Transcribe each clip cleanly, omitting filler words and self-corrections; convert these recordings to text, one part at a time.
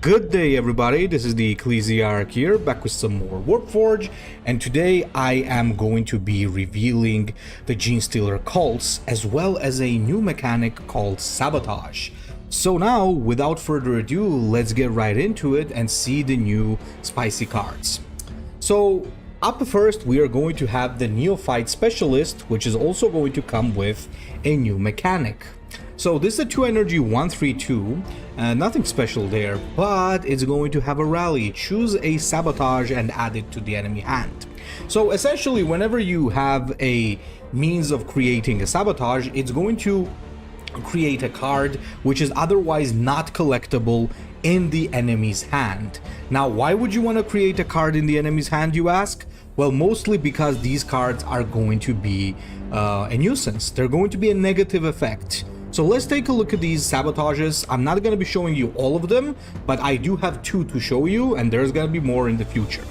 Good day everybody, this is the Ecclesiarch here, back with some more Warpforge, and today I am going to be revealing the Genestealer cults, as well as a new mechanic called Sabotage. So now, without further ado, let's get right into it and see the new spicy cards. So, up first we are going to have the Neoy Specialist, which is also going to come with a new mechanic. So this is a 2 energy 1/3/2, nothing special there, but it's going to have a rally. Choose a sabotage and add it to the enemy hand. So essentially, whenever you have a means of creating a sabotage, it's going to create a card which is otherwise not collectible in the enemy's hand. Now, why would you want to create a card in the enemy's hand, you ask? Well, mostly because these cards are going to be a nuisance. They're going to be a negative effect. So let's take a look at these sabotages. I'm not going to be showing you all of them, but I do have 2 to show you, and there's going to be more in the future.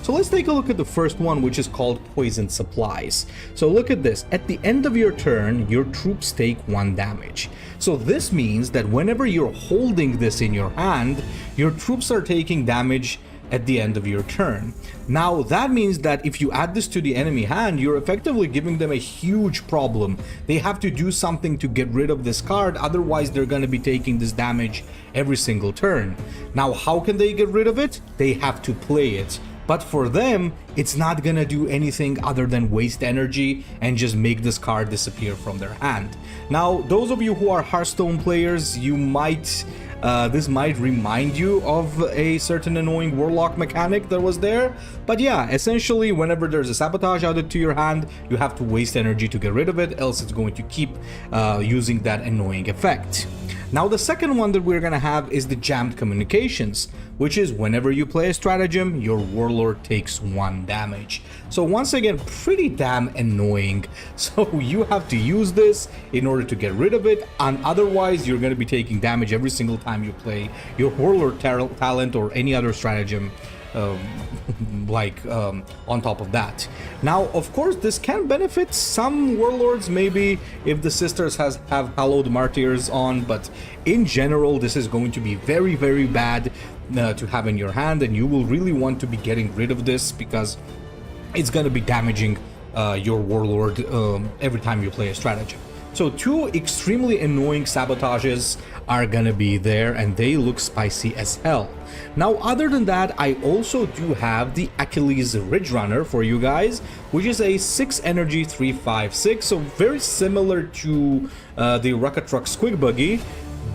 So let's take a look at the first one, which is called Poison Supplies. So look at this. At the end of your turn, your troops take 1 damage. So this means that whenever you're holding this in your hand, your troops are taking damage at the end of your turn. Now that means that if you add this to the enemy hand, you're effectively giving them a huge problem. They have to do something to get rid of this card, otherwise they're going to be taking this damage every single turn. Now how can they get rid of it? They have to play it. But for them, it's not gonna do anything other than waste energy and just make this card disappear from their hand. Now, those of you who are Hearthstone players, you might this might remind you of a certain annoying warlock mechanic that was there. But yeah, essentially, whenever there's a sabotage added to your hand, you have to waste energy to get rid of it, else it's going to keep using that annoying effect. Now the second one that we're gonna have is the Jammed Communications, which is whenever you play a stratagem, your warlord takes 1 damage. So once again, pretty damn annoying. So you have to use this in order to get rid of it, and otherwise you're gonna be taking damage every single time you play your warlord talent or any other stratagem on top of that. Now, of course, this can benefit some warlords, maybe if the sisters have hallowed martyrs on, but in general, this is going to be very, very bad to have in your hand, and you will really want to be getting rid of this because it's going to be damaging your warlord every time you play a stratagem. So 2 extremely annoying sabotages are gonna be there, and they look spicy as hell. Now, other than that, I also do have the Ailles Ridge Runner for you guys, which is a 6 energy 3/5/6, so very similar to the Rocket Truck Squig Buggy,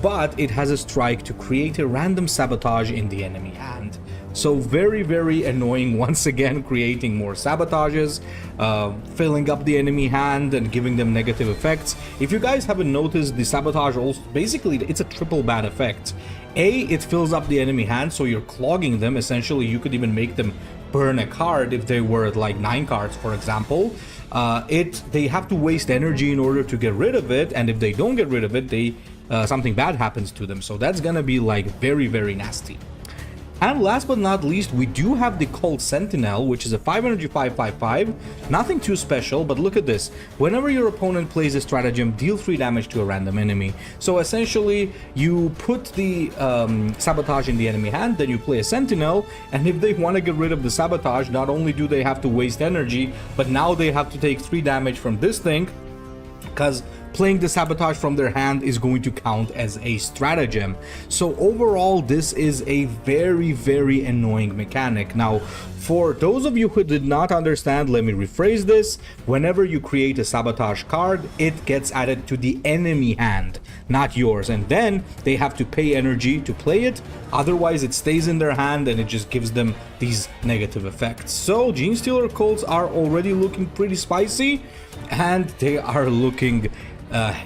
but it has a strike to create a random sabotage in the enemy hand. So very, very annoying, once again, creating more sabotages, filling up the enemy hand and giving them negative effects. If you guys haven't noticed, the sabotage also, basically, it's a triple bad effect. A, it fills up the enemy hand, so you're clogging them. Essentially, you could even make them burn a card if they were like 9 cards, for example. They have to waste energy in order to get rid of it, and if they don't get rid of it, something bad happens to them. So that's gonna be like very, very nasty. And last but not least, we do have the cult Sentinel, which is a 5 energy 5/5/5. Nothing too special, but look at this. Whenever your opponent plays a stratagem, deal 3 damage to a random enemy. So essentially, you put the sabotage in the enemy hand, then you play a Sentinel, and if they want to get rid of the sabotage, not only do they have to waste energy, but now they have to take 3 damage from this thing, because playing the sabotage from their hand is going to count as a stratagem. So overall, this is a very, very annoying mechanic. Now, for those of you who did not understand, let me rephrase this. Whenever you create a sabotage card, it gets added to the enemy hand, not yours, and then they have to pay energy to play it. Otherwise, it stays in their hand and it just gives them these negative effects. So Genestealer cults are already looking pretty spicy, and they are looking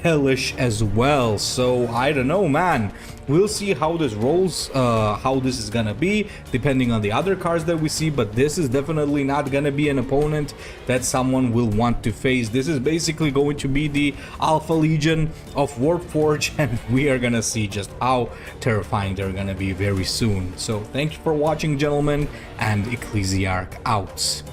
hellish as well. So I don't know, man, we'll see how this rolls, how this is gonna be depending on the other cards that we see, but this is definitely not gonna be an opponent that someone will want to face. This is basically going to be the Alpha Legion of Warpforge, and we are gonna see just how terrifying they're gonna be very soon. So thank you for watching, gentlemen, and Ecclesiarch out.